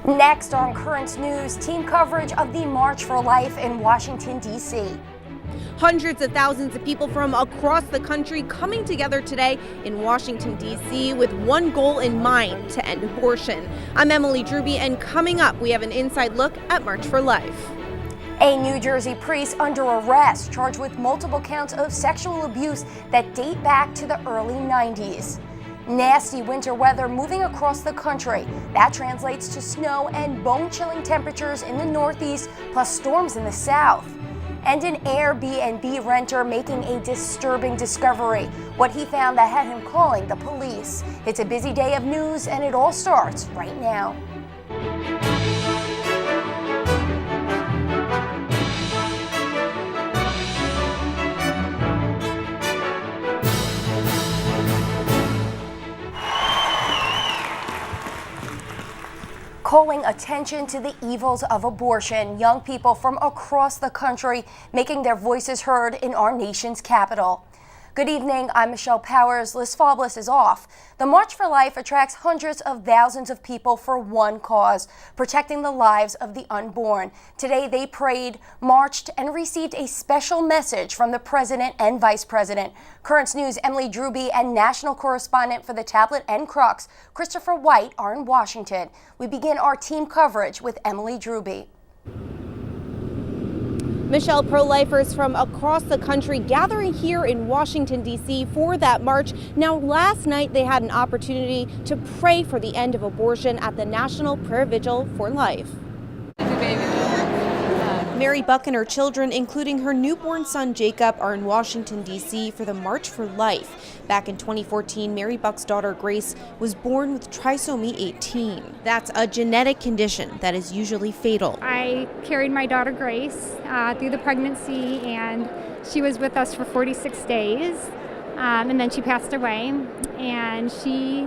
Next on Current News, team coverage of the March for Life in Washington, D.C. Hundreds of thousands of people from across the country coming together today in Washington, D.C. with one goal in mind: to end abortion. I'm Emily Drewby, and coming up, we have an inside look at March for Life. A New Jersey priest under arrest, charged with multiple counts of sexual abuse that date back to the early 90s. Nasty winter weather moving across the country. That translates to snow and bone-chilling temperatures in the Northeast, plus storms in the South. And an Airbnb renter making a disturbing discovery. What he found that had him calling the police. It's a busy day of news, and it all starts right now. Calling attention to the evils of abortion, young people from across the country making their voices heard in our nation's capital. Good evening, I'm Michelle Powers. Liz Faublas is off. The March for Life attracts hundreds of thousands of people for one cause: protecting the lives of the unborn. Today they prayed, marched, and received a special message from the President and Vice President. Current News' Emily Drewby and national correspondent for the Tablet and Crux, Christopher White, are in Washington. We begin our team coverage with Emily Drewby. Michelle, pro-lifers from across the country gathering here in Washington, D.C. for that march. Now, last night they had an opportunity to pray for the end of abortion at the National Prayer Vigil for Life. Mary Buck and her children, including her newborn son Jacob, are in Washington, D.C. for the March for Life. Back in 2014, Mary Buck's daughter Grace was born with trisomy 18. That's a genetic condition that is usually fatal. I carried my daughter Grace through the pregnancy, and she was with us for 46 days, and then she passed away, and she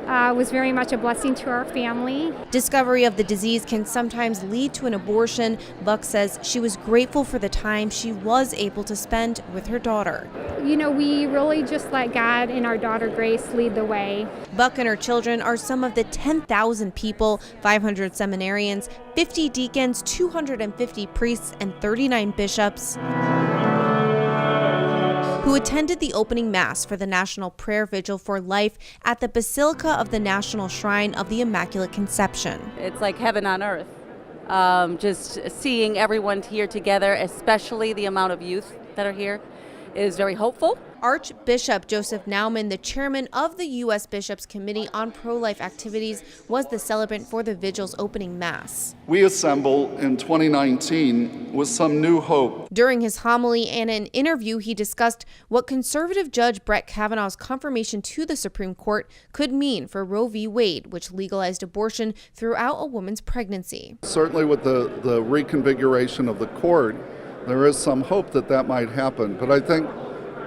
was very much a blessing to our family. Discovery of the disease can sometimes lead to an abortion. Buck says she was grateful for the time she was able to spend with her daughter. You know, we really just let God and our daughter Grace lead the way. Buck and her children are some of the 10,000 people, 500 seminarians, 50 deacons, 250 priests, and 39 bishops who attended the opening mass for the National Prayer Vigil for Life at the Basilica of the National Shrine of the Immaculate Conception. It's like heaven on earth. Just seeing everyone here together, especially the amount of youth that are here, is very hopeful. Archbishop Joseph Naumann, the chairman of the U.S. Bishops' Committee on Pro-Life Activities, was the celebrant for the vigil's opening mass. We assemble in 2019 with some new hope. During his homily and an interview, he discussed what conservative Judge Brett Kavanaugh's confirmation to the Supreme Court could mean for Roe v. Wade, which legalized abortion throughout a woman's pregnancy. Certainly with the reconfiguration of the court, there is some hope that that might happen. But I think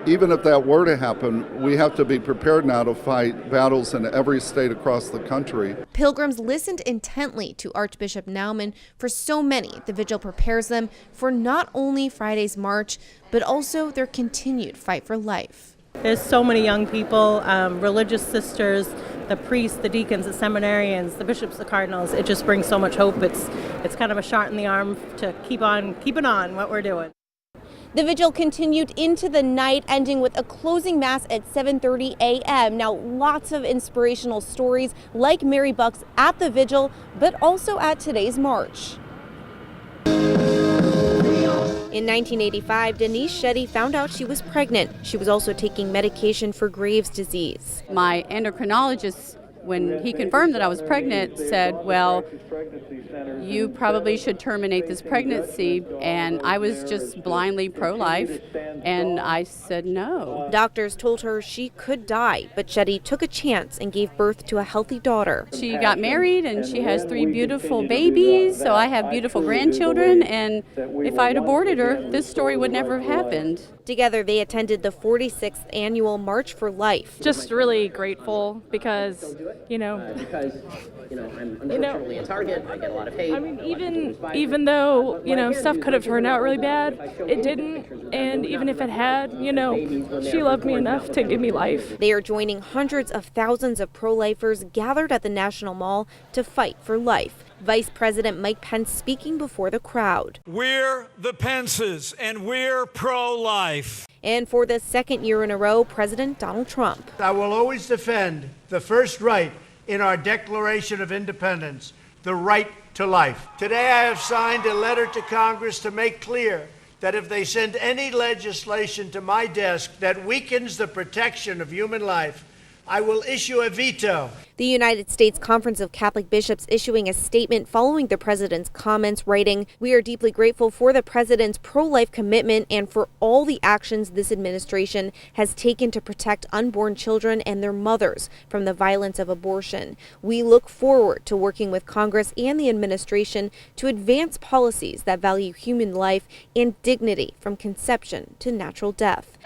even if that were to happen, we have to be prepared now to fight battles in every state across the country. Pilgrims listened intently to Archbishop Naumann. For so many, the vigil prepares them for not only Friday's march, but also their continued fight for life. There's so many young people, religious sisters, the priests, the deacons, the seminarians, the bishops, the cardinals. It just brings so much hope. It's kind of a shot in the arm to keep it on what we're doing. The vigil continued into the night, ending with a closing mass at 7:30 a.m. Now, lots of inspirational stories like Mary Buck's at the vigil, but also at today's march. In 1985, Denise Shetty found out she was pregnant. She was also taking medication for Graves' disease. My endocrinologist, when he confirmed that I was pregnant, said, well, you probably should terminate this pregnancy. And I was just blindly pro-life, and I said no. Doctors told her she could die, but Shetty took a chance and gave birth to a healthy daughter. She got married, and she has 3 beautiful babies, so I have beautiful grandchildren, and if I had aborted her, this story would never have happened. Together, they attended the 46th annual March for Life. Just really grateful because, I'm unfortunately a target. I get a lot lot of hate. I mean, even though, stuff could have turned out really bad, it didn't. And even if it had, she loved me enough to give me life. They are joining hundreds of thousands of pro-lifers gathered at the National Mall to fight for life. Vice President Mike Pence speaking before the crowd. We're the Pences, and we're pro-life. And for the second year in a row, President Donald Trump. I will always defend the first right in our Declaration of Independence, the right to life. Today I have signed a letter to Congress to make clear that if they send any legislation to my desk that weakens the protection of human life, I will issue a veto. The United States Conference of Catholic Bishops issuing a statement following the president's comments, writing, "We are deeply grateful for the president's pro-life commitment and for all the actions this administration has taken to protect unborn children and their mothers from the violence of abortion. We look forward to working with Congress and the administration to advance policies that value human life and dignity from conception to natural death."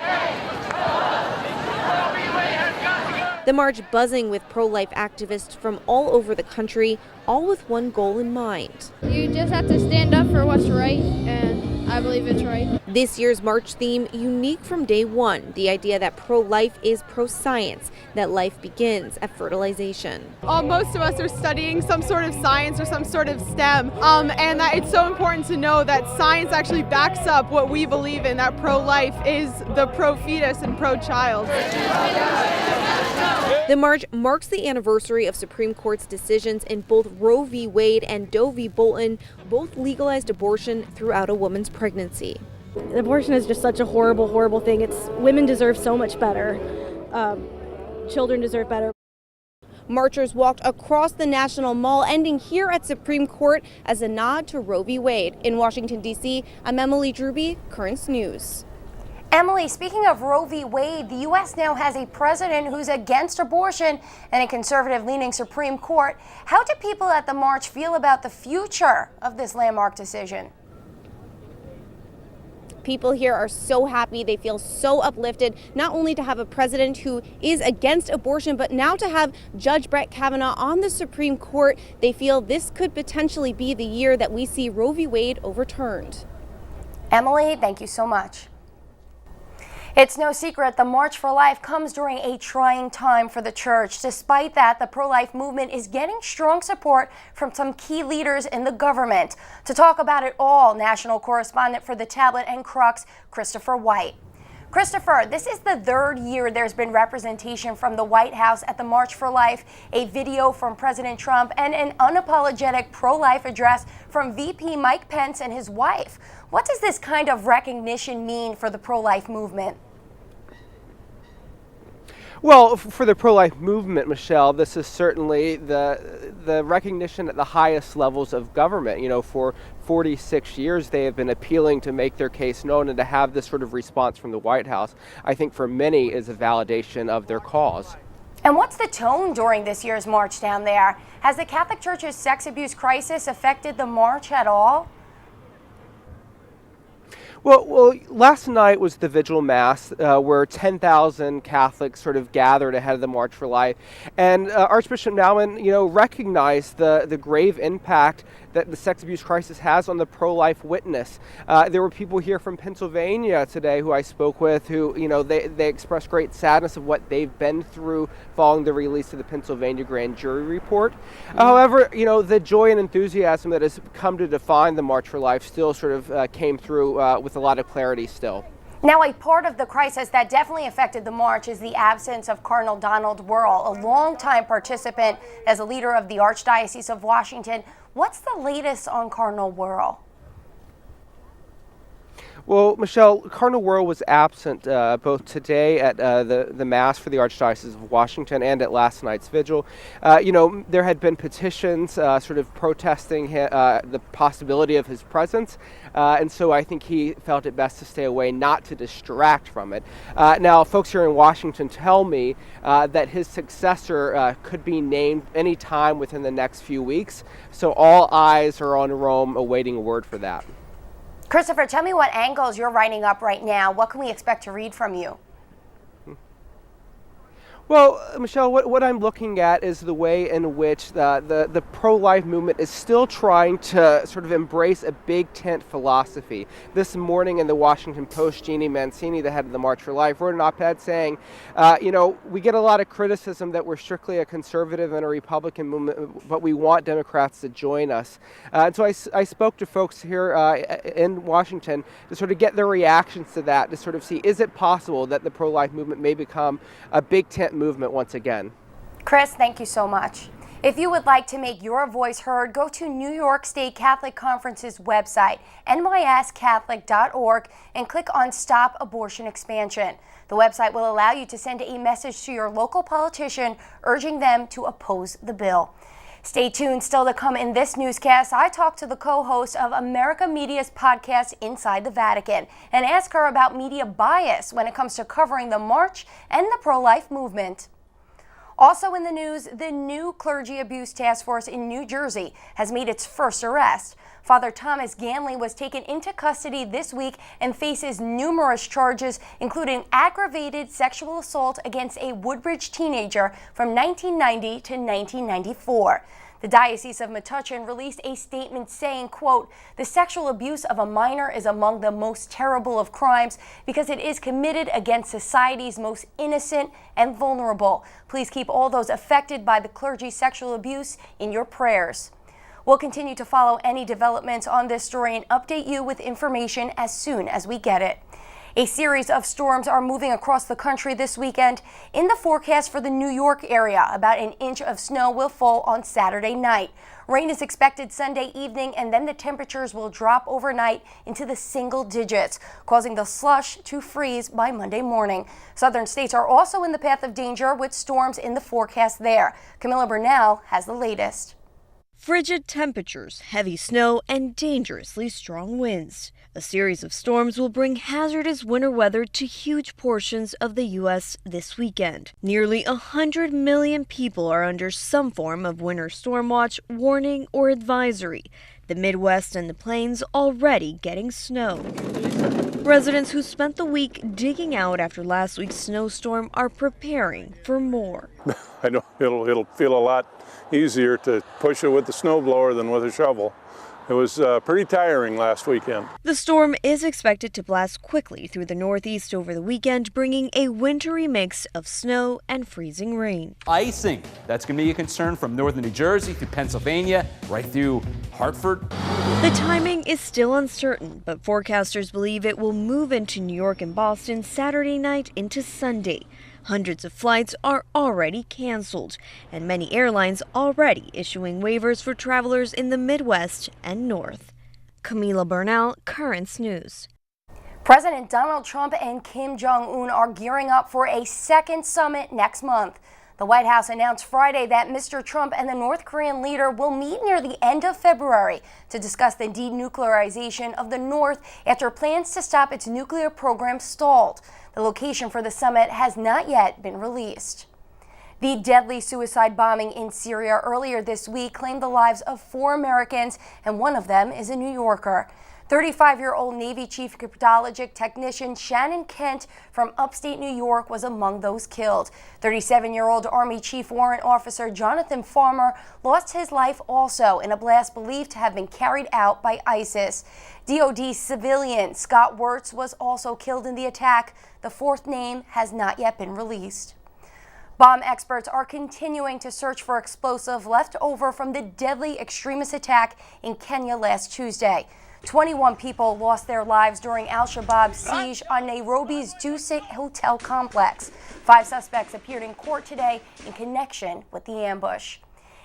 The march buzzing with pro-life activists from all over the country, all with one goal in mind. You just have to stand up for what's right, and I believe it's right. This year's march theme, unique from day one, the idea that pro-life is pro-science, that life begins at fertilization. Most of us are studying some sort of science or some sort of STEM, and that it's so important to know that science actually backs up what we believe in, that pro-life is the pro-fetus and pro-child. The march marks the anniversary of Supreme Court's decisions in both Roe v. Wade and Doe v. Bolton. Both legalized abortion throughout a woman's pregnancy. Abortion is just such a horrible, horrible thing. Women deserve so much better. Children deserve better. Marchers walked across the National Mall, ending here at Supreme Court as a nod to Roe v. Wade. In Washington, D.C., I'm Emily Drewby, Currents News. Emily, speaking of Roe v. Wade, the U.S. now has a president who's against abortion and a conservative-leaning Supreme Court. How do people at the march feel about the future of this landmark decision? People here are so happy. They feel so uplifted, not only to have a president who is against abortion, but now to have Judge Brett Kavanaugh on the Supreme Court. They feel this could potentially be the year that we see Roe v. Wade overturned. Emily, thank you so much. It's no secret the March for Life comes during a trying time for the church. Despite that, the pro-life movement is getting strong support from some key leaders in the government. To talk about it all, national correspondent for the Tablet and Crux, Christopher White. Christopher, this is the third year there's been representation from the White House at the March for Life, a video from President Trump, and an unapologetic pro-life address from VP Mike Pence and his wife. What does this kind of recognition mean for the pro-life movement? Well, for the pro-life movement, Michelle, this is certainly the recognition at the highest levels of government. For 46 years, they have been appealing to make their case known, and to have this sort of response from the White House, I think for many is a validation of their cause. And what's the tone during this year's march down there? Has the Catholic Church's sex abuse crisis affected the march at all? Well, last night was the Vigil Mass, where 10,000 Catholics sort of gathered ahead of the March for Life. And Archbishop Naumann, recognized the grave impact that the sex abuse crisis has on the pro-life witness. There were people here from Pennsylvania today who I spoke with who, they expressed great sadness of what they've been through following the release of the Pennsylvania grand jury report. However, the joy and enthusiasm that has come to define the March for Life still sort of came through with a lot of clarity still. Now, a part of the crisis that definitely affected the march is the absence of Cardinal Donald Wuerl, a longtime participant as a leader of the Archdiocese of Washington. What's the latest on Cardinal Wuerl? Well, Michelle, Cardinal Wuerl was absent both today at the Mass for the Archdiocese of Washington and at last night's vigil. There had been petitions sort of protesting the possibility of his presence, and so I think he felt it best to stay away, not to distract from it. Now, folks here in Washington tell me that his successor could be named any time within the next few weeks, so all eyes are on Rome awaiting a word for that. Christopher, tell me what angles you're writing up right now. What can we expect to read from you? Well, Michelle, what I'm looking at is the way in which the pro-life movement is still trying to sort of embrace a big tent philosophy. This morning in the Washington Post, Jeannie Mancini, the head of the March for Life, wrote an op-ed saying, we get a lot of criticism that we're strictly a conservative and a Republican movement, but we want Democrats to join us. And so I spoke to folks here in Washington to sort of get their reactions to that, to sort of see, is it possible that the pro-life movement may become a big tent movement once again? Chris, thank you so much. If you would like to make your voice heard, go to New York State Catholic Conference's website, nyscatholic.org, and click on Stop Abortion Expansion. The website will allow you to send a message to your local politician urging them to oppose the bill. Stay tuned. Still to come in this newscast, I talked to the co-host of America Media's podcast Inside the Vatican and ask her about media bias when it comes to covering the march and the pro-life movement. Also in the news, the new Clergy Abuse Task Force in New Jersey has made its first arrest. Father Thomas Ganley was taken into custody this week and faces numerous charges, including aggravated sexual assault against a Woodbridge teenager from 1990 to 1994. The Diocese of Metuchen released a statement saying, quote, "The sexual abuse of a minor is among the most terrible of crimes because it is committed against society's most innocent and vulnerable. Please keep all those affected by the clergy's sexual abuse in your prayers." We'll continue to follow any developments on this story and update you with information as soon as we get it. A series of storms are moving across the country this weekend. In the forecast for the New York area, about an inch of snow will fall on Saturday night. Rain is expected Sunday evening, and then the temperatures will drop overnight into the single digits, causing the slush to freeze by Monday morning. Southern states are also in the path of danger with storms in the forecast there. Camilla Burnell has the latest. Frigid temperatures, heavy snow, and dangerously strong winds. A series of storms will bring hazardous winter weather to huge portions of the U.S. this weekend. Nearly 100 million people are under some form of winter storm watch, warning, or advisory. The Midwest and the Plains already getting snow. Residents who spent the week digging out after last week's snowstorm are preparing for more. I know it'll feel a lot easier to push it with the snowblower than with a shovel. It was pretty tiring last weekend. The storm is expected to blast quickly through the Northeast over the weekend, bringing a wintry mix of snow and freezing rain. Icing, that's going to be a concern from northern New Jersey through Pennsylvania, right through Hartford. The timing is still uncertain, but forecasters believe it will move into New York and Boston Saturday night into Sunday. Hundreds of flights are already canceled, and many airlines already issuing waivers for travelers in the Midwest and North. Camila Burnell, Currents News. President Donald Trump and Kim Jong-un are gearing up for a second summit next month. The White House announced Friday that Mr. Trump and the North Korean leader will meet near the end of February to discuss the denuclearization of the North after plans to stop its nuclear program stalled. The location for the summit has not yet been released. The deadly suicide bombing in Syria earlier this week claimed the lives of 4 Americans, and one of them is a New Yorker. 35-year-old Navy Chief Cryptologic Technician Shannon Kent from upstate New York was among those killed. 37-year-old Army Chief Warrant Officer Jonathan Farmer lost his life also in a blast believed to have been carried out by ISIS. DoD civilian Scott Wirtz was also killed in the attack. The 4th name has not yet been released. Bomb experts are continuing to search for explosive left over from the deadly extremist attack in Kenya last Tuesday. 21 people lost their lives during al-Shabaab's siege on Nairobi's Dusit Hotel complex. 5 suspects appeared in court today in connection with the ambush.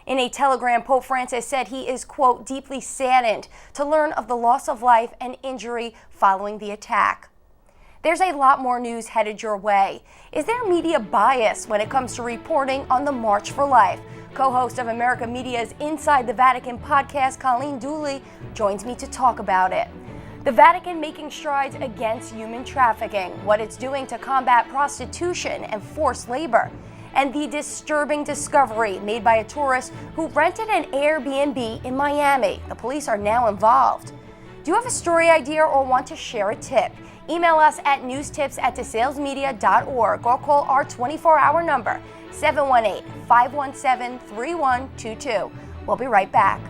In a telegram, Pope Francis said he is, quote, deeply saddened to learn of the loss of life and injury following the attack. There's a lot more news headed your way. Is there media bias when it comes to reporting on the March for Life? Co-host of America Media's Inside the Vatican podcast, Colleen Dooley, joins me to talk about it. The Vatican making strides against human trafficking, what it's doing to combat prostitution and forced labor, and the disturbing discovery made by a tourist who rented an Airbnb in Miami. The police are now involved. Do you have a story idea or want to share a tip? Email us at newstips@desalesmedia.org or call our 24-hour number, 718-517-3122. We'll be right back.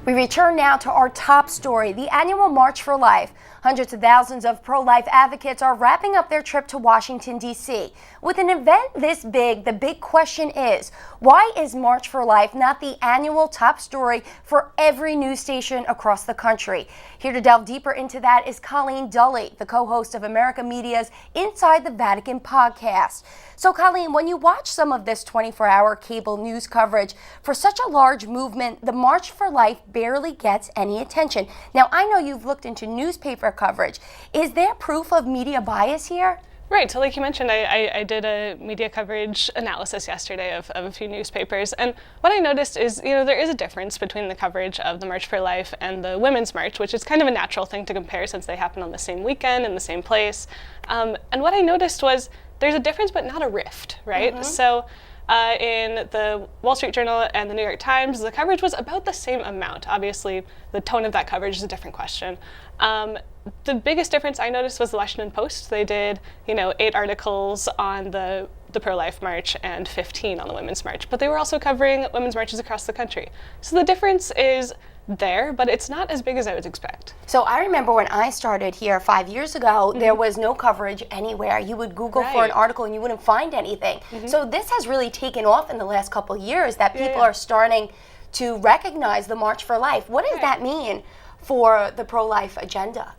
We return now to our top story, the annual March for Life. Hundreds of thousands of pro-life advocates are wrapping up their trip to Washington, D.C. With an event this big, the big question is, why is March for Life not the annual top story for every news station across the country? Here to delve deeper into that is Colleen Dulley, the co-host of America Media's Inside the Vatican podcast. So Colleen, when you watch some of this 24-hour cable news coverage, for such a large movement, the March for Life barely gets any attention. Now, I know you've looked into newspaper coverage. Is there proof of media bias here? Right, so like you mentioned, I did a media coverage analysis yesterday of a few newspapers, and what I noticed is, there is a difference between the coverage of the March for Life and the Women's March, which is kind of a natural thing to compare since they happen on the same weekend in the same place. And what I noticed was there's a difference but not a rift, right? Mm-hmm. So in the Wall Street Journal and the New York Times, the coverage was about the same amount. Obviously, the tone of that coverage is a different question. The biggest difference I noticed was the Washington Post. They did, 8 articles on the pro-life march and 15 on the women's march, but they were also covering women's marches across the country. So the difference is there, but it's not as big as I would expect. So I remember when I started here 5 years ago, there was no coverage anywhere. You would Google for an article and you wouldn't find anything. So this has really taken off in the last couple of years that people are starting to recognize the March for Life. What does that mean for the pro-life agenda?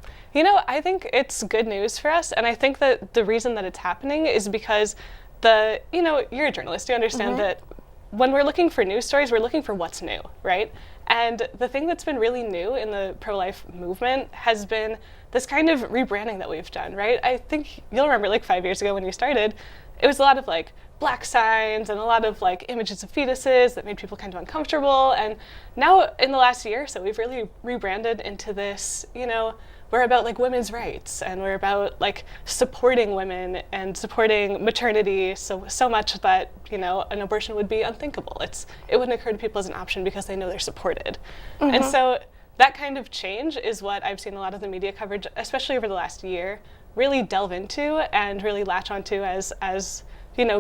I think it's good news for us, and I think that the reason that it's happening is because you're a journalist, you understand that when we're looking for news stories, we're looking for what's new, right? And the thing that's been really new in the pro-life movement has been this kind of rebranding that we've done, right? I think you'll remember 5 years ago when you started, it was a lot of black signs and a lot of images of fetuses that made people kind of uncomfortable. And now in the last year or so, we've really rebranded into this, we're about women's rights, and we're about supporting women and supporting maternity so much that an abortion would be unthinkable. It wouldn't occur to people as an option because they know they're supported. And so that kind of change is what I've seen a lot of the media coverage, especially over the last year, really delve into and really latch onto as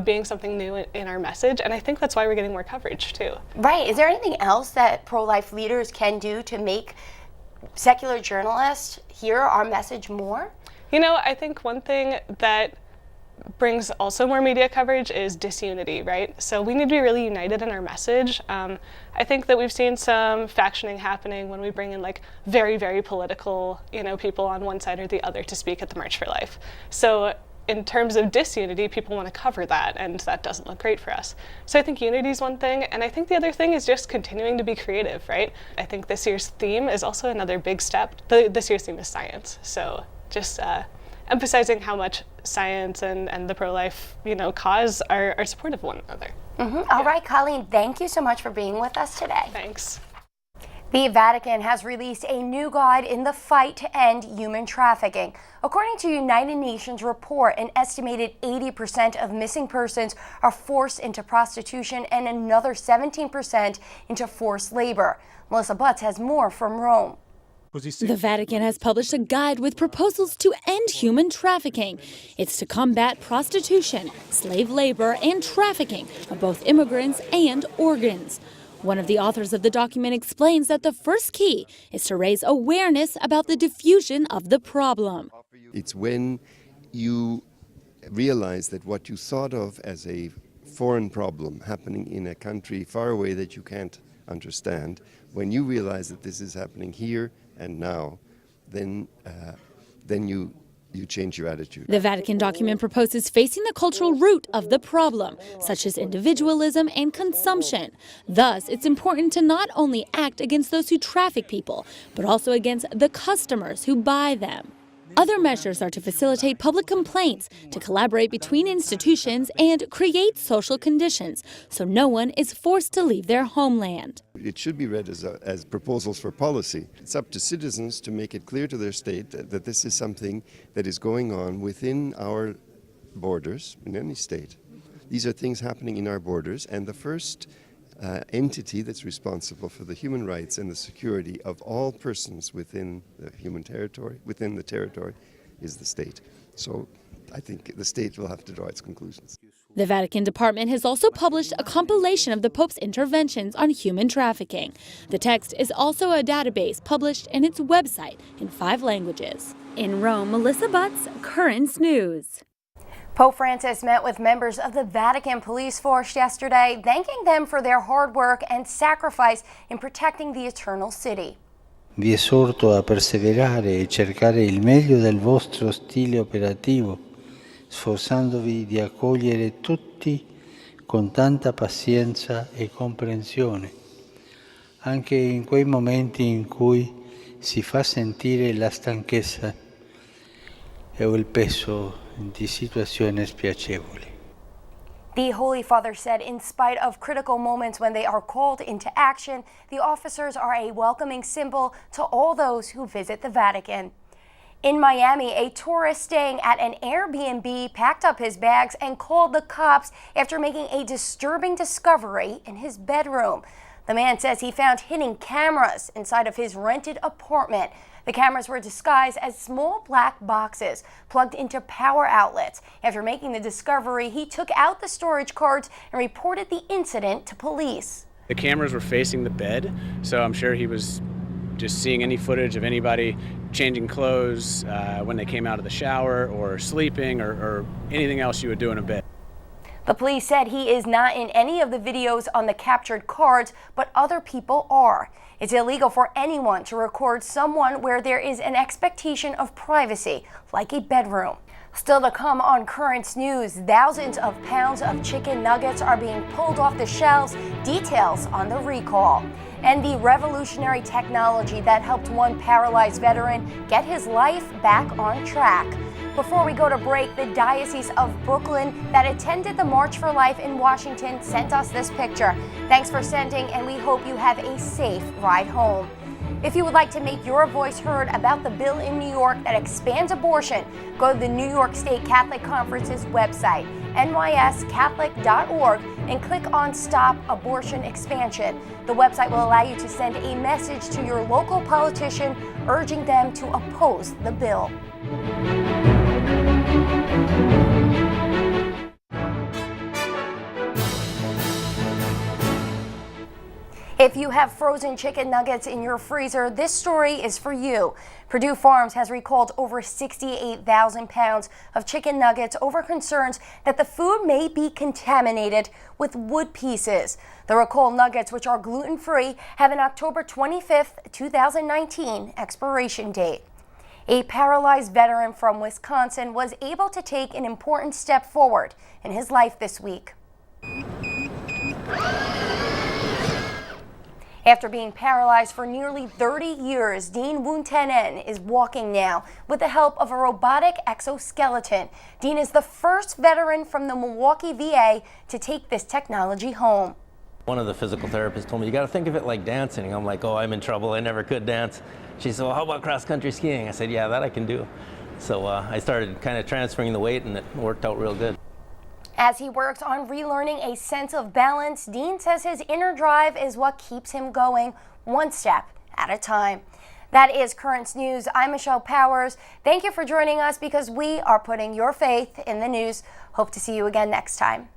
being something new in our message. And I think that's why we're getting more coverage too. Right. Is there anything else that pro-life leaders can do to make secular journalists hear our message more? I think one thing that brings also more media coverage is disunity, right? So we need to be really united in our message. I think that we've seen some factioning happening when we bring in very, very political, people on one side or the other to speak at the March for Life. So in terms of disunity, people want to cover that, and that doesn't look great for us. So I think unity is one thing, and I think the other thing is just continuing to be creative, right? I think this year's theme is also another big step. This year's theme is science, so just emphasizing how much science and the pro-life, cause are supportive of one another. All right, Colleen, thank you so much for being with us today. Thanks. The Vatican has released a new guide in the fight to end human trafficking. According to United Nations report, an estimated 80% of missing persons are forced into prostitution and another 17% into forced labor. Melissa Butts has more from Rome. The Vatican has published a guide with proposals to end human trafficking. It's to combat prostitution, slave labor, and trafficking of both immigrants and organs. One of the authors of the document explains that the first key is to raise awareness about the diffusion of the problem. It's when you realize that what you thought of as a foreign problem happening in a country far away that you can't understand, when you realize that this is happening here and now, then you change your attitude. The Vatican document proposes facing the cultural root of the problem, such as individualism and consumption. Thus, it's important to not only act against those who traffic people, but also against the customers who buy them. Other measures are to facilitate public complaints, to collaborate between institutions, and create social conditions so no one is forced to leave their homeland. It should be read as proposals for policy. It's up to citizens to make it clear to their state that this is something that is going on within our borders, in any state. These are things happening in our borders, and the first entity that's responsible for the human rights and the security of all persons within the territory is the state. So I think the state will have to draw its conclusions. The Vatican Department has also published a compilation of the Pope's interventions on human trafficking. The text is also a database published in its website in 5 languages. In Rome, Melissa Butts, Currents News. Pope Francis met with members of the Vatican police force yesterday, thanking them for their hard work and sacrifice in protecting the Eternal City. Vi esorto a perseverare e cercare il meglio del vostro stile operativo, sforzandovi di accogliere tutti con tanta pazienza e comprensione, anche in quei momenti in cui si fa sentire la stanchezza e il peso di situazioni spiacevoli. The Holy Father said in spite of critical moments when they are called into action, the officers are a welcoming symbol to all those who visit the Vatican. In Miami, a tourist staying at an Airbnb packed up his bags and called the cops after making a disturbing discovery in his bedroom. The man says he found hidden cameras inside of his rented apartment. The cameras were disguised as small black boxes plugged into power outlets. After making the discovery, he took out the storage cards and reported the incident to police. The cameras were facing the bed, so I'm sure he was just seeing any footage of anybody changing clothes when they came out of the shower or sleeping or anything else you would do in a bed. The police said he is not in any of the videos on the captured cards, but other people are. It's illegal for anyone to record someone where there is an expectation of privacy, like a bedroom. Still to come on Currents News, thousands of pounds of chicken nuggets are being pulled off the shelves, details on the recall. And the revolutionary technology that helped one paralyzed veteran get his life back on track. Before we go to break, the Diocese of Brooklyn that attended the March for Life in Washington sent us this picture. Thanks for sending, and we hope you have a safe ride home. If you would like to make your voice heard about the bill in New York that expands abortion, go to the New York State Catholic Conference's website, nyscatholic.org, and click on Stop Abortion Expansion. The website will allow you to send a message to your local politician urging them to oppose the bill. If you have frozen chicken nuggets in your freezer, this story is for you. Purdue Farms has recalled over 68,000 pounds of chicken nuggets over concerns that the food may be contaminated with wood pieces. The recalled nuggets, which are gluten-free, have an October 25th, 2019 expiration date. A paralyzed veteran from Wisconsin was able to take an important step forward in his life this week. After being paralyzed for nearly 30 years, Dean Wuntenen is walking now with the help of a robotic exoskeleton. Dean is the first veteran from the Milwaukee VA to take this technology home. One of the physical therapists told me, you got to think of it like dancing. I'm like, oh, I'm in trouble. I never could dance. She said, well, how about cross-country skiing? I said, yeah, that I can do. So I started kind of transferring the weight, and it worked out real good. As he works on relearning a sense of balance, Dean says his inner drive is what keeps him going one step at a time. That is Currents News. I'm Michelle Powers. Thank you for joining us because we are putting your faith in the news. Hope to see you again next time.